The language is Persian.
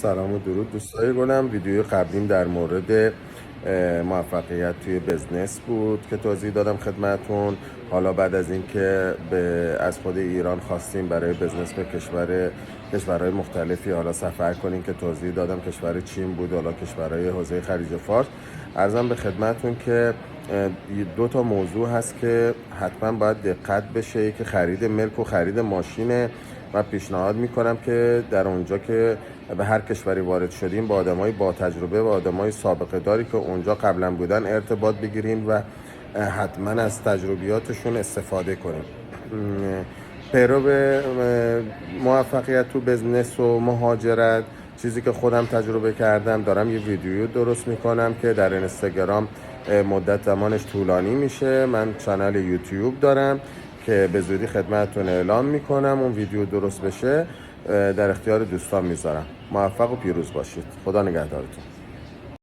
سلام و درود دوستای گلم. ویدیوی قبلیم در مورد موفقیت توی بزنس بود که توضیح دادم خدمتون. حالا بعد از اینکه از خود ایران خواستیم برای بزنس به کشورهای مختلفی حالا سفر کنیم که توضیح دادم کشور چین بود، حالا کشورهای حوزه خلیج فارس. عرضم به خدمتون که دو تا موضوع هست که حتما باید دقت بشه که خرید ملک و خرید ماشینه. من پیشنهاد میکنم که در اونجا که به هر کشوری وارد شدیم با آدمای با تجربه و آدمای سابقه داری که اونجا قبلا بودن ارتباط بگیریم و حتما از تجربیاتشون استفاده کنیم. پیرو به موفقیت تو بزنس و مهاجرت، چیزی که خودم تجربه کردم، دارم یه ویدیو درست میکنم که در اینستاگرام مدت زمانش طولانی میشه. من کانال یوتیوب دارم که به زودی خدمتتون اعلام میکنم. اون ویدیو درست بشه در اختیار دوستان میذارم. موفق و پیروز باشید. خدا نگهدارتون.